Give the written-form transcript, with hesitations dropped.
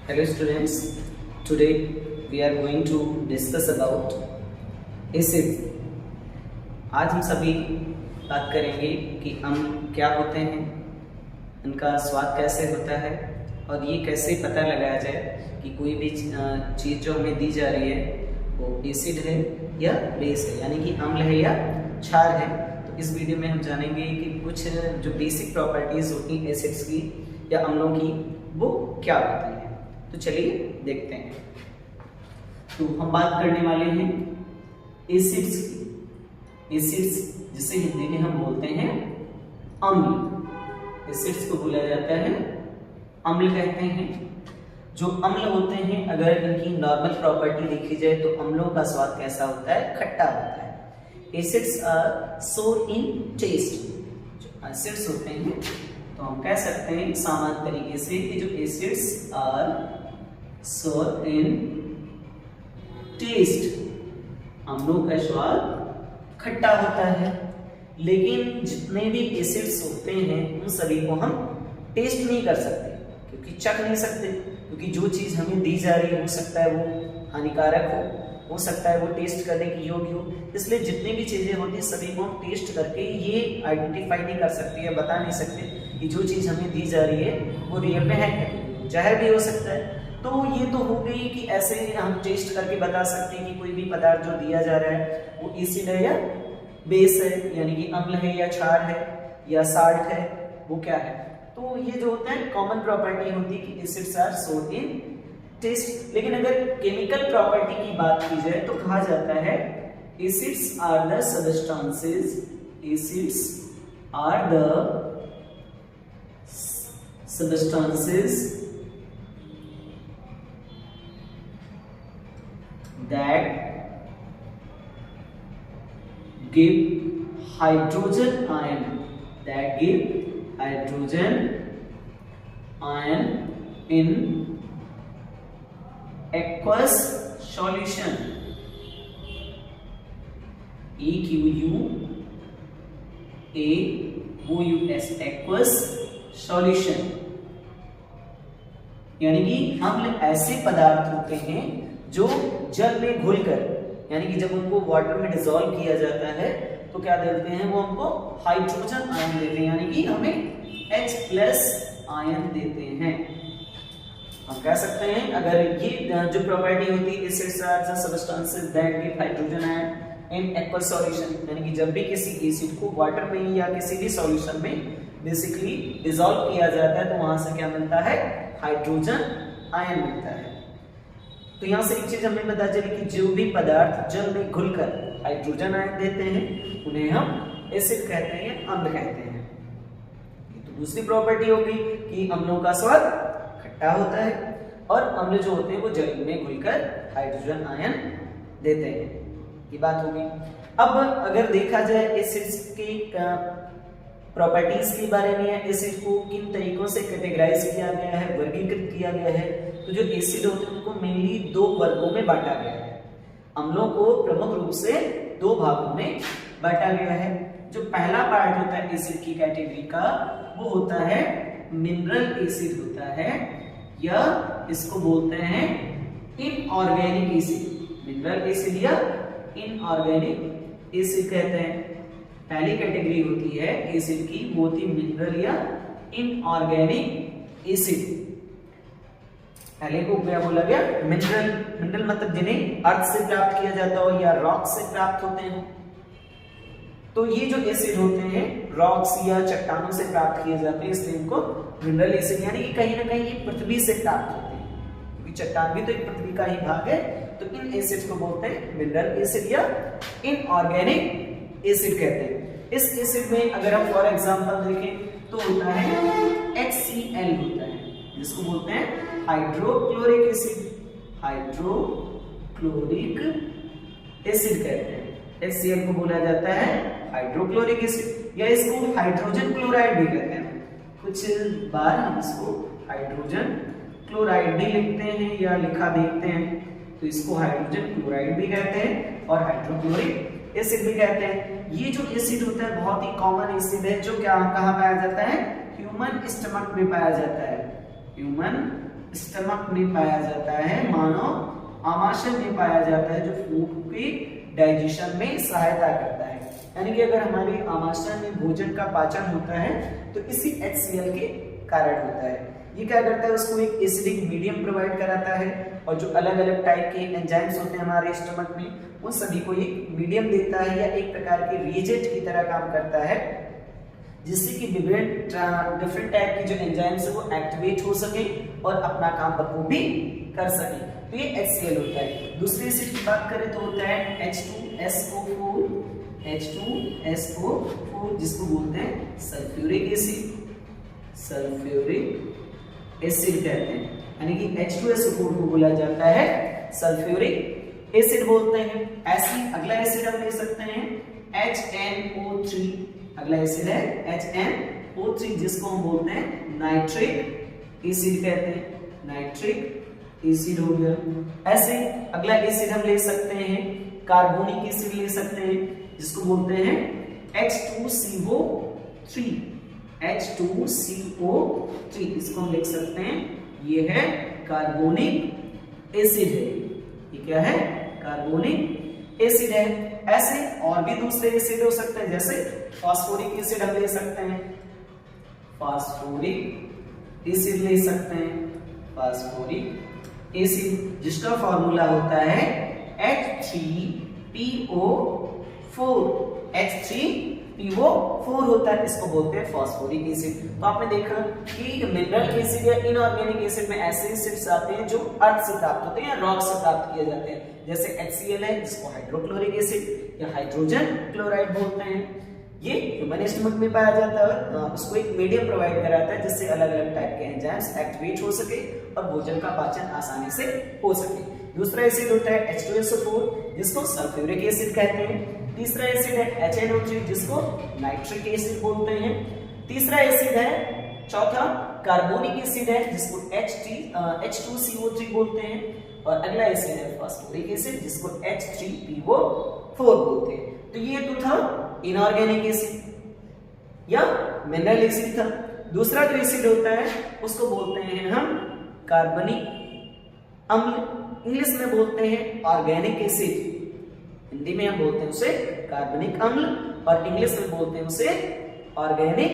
Hello students, today we are going to discuss about acid. आज हम सभी बात करेंगे कि अम्ल क्या होते हैं, इनका स्वाद कैसे होता है और ये कैसे पता लगाया जाए कि कोई भी चीज़ जो हमें दी जा रही है वो एसिड है या बेस है, यानी कि अम्ल है या क्षार है। तो इस वीडियो में हम जानेंगे कि कुछ जो बेसिक प्रॉपर्टीज होती हैं एसिड्स की या अम्लों की वो क्या होती हैं। तो चलिए देखते हैं। तो हम बात करने वाले हैं एसिड्स की। एसिड्स जिसे हिंदी में हम बोलते हैं अम्ल। एसिड्स को बोला जाता है अम्ल कहते हैं। जो अम्ल होते हैं, अगर इनकी नॉर्मल प्रॉपर्टी देखी जाए तो अम्लों का स्वाद कैसा होता है? खट्टा होता है। एसिड्स आर सोर इन टेस्ट। जो एसिड्स होते हैं तो हम कह सकते हैं सामान्य तरीके से कि जो एसिड्स आर सोर इन टेस्ट, अम्लों का स्वाद खट्टा होता है। लेकिन जितने भी एसिड्स होते हैं उन सभी को हम टेस्ट नहीं कर सकते, क्योंकि चख नहीं सकते, क्योंकि जो चीज हमें दी जा रही है हो सकता है वो हानिकारक हो सकता है वो टेस्ट करने की योग्य हो। इसलिए जितनी भी चीजें होती हैं सभी को हम टेस्ट करके ये आइडेंटिफाई नहीं कर सकते या बता नहीं सकते कि जो चीज हमें दी जा रही है वो रियल में है, जहर भी हो सकता है। तो ये तो हो गई कि ऐसे हम टेस्ट करके बता सकते हैं कि कोई भी पदार्थ जो दिया जा रहा है वो एसिड है या बेस है, यानी कि अम्ल है या क्षार है या साल्ट है, वो क्या है। तो ये जो होता है कॉमन प्रॉपर्टी होती है कि एसिड्स आर सोर इन टेस्ट। लेकिन अगर केमिकल प्रॉपर्टी की बात की जाए तो कहा जाता है acids are the substances, acids are the substances that give hydrogen ion, that give hydrogen ion in aqueous solution, AQUAOUS, aqueous solution। यानी कि अम्ल ऐसे पदार्थ होते हैं जो जल में घुलकर, यानी कि जब उनको वाटर में डिसॉल्व किया जाता है तो क्या देते हैं वो हमको हाइड्रोजन आयन देते हैं, यानी कि हमें H+ आयन देते हैं। हम कह सकते हैं अगर ये जो प्रॉपर्टी होती है acids are the substances that give hydrogen ion in aqueous solution, यानी कि जब भी किसी एसिड को वाटर में या किसी भी सॉल्यूशन में बेसिकली डिसॉल्व किया जाता है तो वहां से क्या मिलता है? हाइड्रोजन आयन मिलता है। तो यहां से एक चीज हमें पता चली कि जो भी पदार्थ जल में घुलकर हाइड्रोजन आयन देते हैं उन्हें हम एसिड कहते हैं, अम्ल कहते हैं। तो दूसरी प्रॉपर्टी होगी कि अम्लों का स्वाद खट्टा होता है और अम्ल जो होते हैं वो जल में घुलकर हाइड्रोजन आयन देते हैं। ये बात होगी। अब अगर देखा जाए एसिड्स की प्रॉपर्टीज के बारे में, एसिड को किन तरीकों से कैटेगराइज किया गया है, वर्गीकृत किया गया है, तो जो एसिड होते हैं उनको मेनली दो वर्गों में बांटा गया है। अम्लों को प्रमुख रूप से दो भागों में बांटा गया है। जो पहला पार्ट होता है एसिड की कैटेगरी का वो होता है मिनरल एसिड होता है, या इसको बोलते हैं इनऑर्गेनिक एसिड। मिनरल एसिड या इनऑर्गेनिक एसिड कहते हैं। पहली कैटेगरी होती है एसिड की वो होती मिनरल या इनऑर्गेनिक एसिड। पहले को क्या बोला गया? मिनरल। मिनरल मतलब जिन्हें अर्थ से प्राप्त किया जाता हो या रॉक से प्राप्त होते हो। तो ये जो एसिड होते हैं रॉक्स या चट्टानों से प्राप्त किए जाते हैं, इसलिए इनको मिनरल एसिड, यानी कि कहीं ना कहीं ये पृथ्वी से प्राप्त होते हैं, क्योंकि चट्टान भी तो एक पृथ्वी का ही भाग है। तो इन एसिड्स को बोलते हैं मिनरल एसिड या इनऑर्गेनिक एसिड कहते हैं। इस एसिड में अगर हम फॉर एग्जांपल देखें तो होता है HCl होता है, जिसको बोलते हैं हाइड्रोक्लोरिक एसिड। हाइड्रोक्लोरिक एसिड कहते हैं। HCl को बोला जाता है हाइड्रोक्लोरिक एसिड, या इसको हाइड्रोजन क्लोराइड भी कहते हैं। कुछ बार हम इसको हाइड्रोजन क्लोराइड भी लिखते हैं या लिखा देखते हैं, तो इसको हाइड्रोजन क्लोराइड भी कहते हैं और हाइड्रोक्लोरिक एसिड भी कहते हैं। ये जो एसिड होता है बहुत ही कॉमन एसिड है, जो क्या कहाँ पाया जाता है? ह्यूमन स्टमक में पाया जाता है। ह्यूमन स्टमक में पाया जाता है, मानव आमाशय में पाया जाता है, जो फूड की डाइजेशन में सहायता करता है। यानी कि अगर हमारे आमाशय में भोजन का पाचन होता है तो इसी HCl के कारण होता है। ये क्या करता है, उसको एक एसिडिक मीडियम प्रोवाइड कराता है, और जो अलग अलग टाइप के एंजाइम्स होते हैं हमारे स्टमक में, उन सभी को एक मीडियम देता है या एक प्रकार के रिएजेंट की तरह काम करता है, जिससे कि डिफरेंट टाइप की जो एंजाइम्स है वो एक्टिवेट हो सके और अपना काम बखूबी कर सके। तो ये HCl होता है। दूसरे एसिड की बात करें तो होता है H2SO4, H2SO4 जिसको बोलते हैं सल्फ्यूरिक एसिड, सल्फ्यूरिक एसिड कहते हैं। यानी कि H2SO4 को बोला जाता है सल्फ्यूरिक एसिड बोलते हैं। ऐसे अगला एसिड हम ले सकते हैं HNO3, अगला एसिड है HNO3 जिसको हम बोलते हैं नाइट्रिक एसिड कहते हैं, नाइट्रिक एसिड हो गया। ऐसे अगला एसिड हम ले सकते हैं कार्बोनिक एसिड ले सकते हैं, जिसको बोलते हैं H2CO3, H2CO3 इसको हम लिख सकते हैं, ये है कार्बोनिक एसिड है। ये क्या है, कार्बोनिक एसिड है। ऐसे और भी दूसरे एसिड हो सकते हैं, जैसे फास्फोरिक एसिड हम ले सकते हैं, फास्फोरिक एसिड ले सकते हैं, फास्फोरिक एसिड जिसका फॉर्मूला होता है H3PO4, H3PO4 होता है, इसको बोलते हैं फास्फोरिक एसिड। तो आपने देखा कि मिनरल एसिड या इनऑर्गेनिक एसिड में ऐसे एसिड्स आते हैं जो अर्थ से प्राप्त होते हैं या रॉक से प्राप्त किए जाते हैं, जैसे HCl है जिसको हाइड्रोक्लोरिक एसिड या हाइड्रोजन क्लोराइड बोलते हैं। ये ह्यूमन स्टमक में पाया जाता है, उसको एक मीडियम प्रोवाइड कराता है जिससे अलग अलग टाइप के एंजाइम्स एक्टिवेट हो सके और भोजन का पाचन आसानी से हो सके। दूसरा एसिड होता है H2SO4 जिसको सल्फ्यूरिक एसिड कहते हैं। तीसरा एसिड है HNO3 जिसको नाइट्रिक एसिड बोलते हैं। तीसरा एसिड है, चौथा कार्बोनिक एसिड है जिसको H2CO3 बोलते हैं। और अगला एसिड है फास्फोरिक एसिड जिसको H3PO4 बोलते हैं। तो ये तो था इनऑर्गेनिक एसिड या मिनरल एसिड था। दूसरा जो एसिड होता है उसको बोलते हैं हम कार्बनिक अम्ल, इंग्लिश में बोलते हैं ऑर्गेनिक एसिड। हिंदी में हम बोलते हैं उसे कार्बनिक अम्ल और इंग्लिश में बोलते हैं उसे ऑर्गेनिक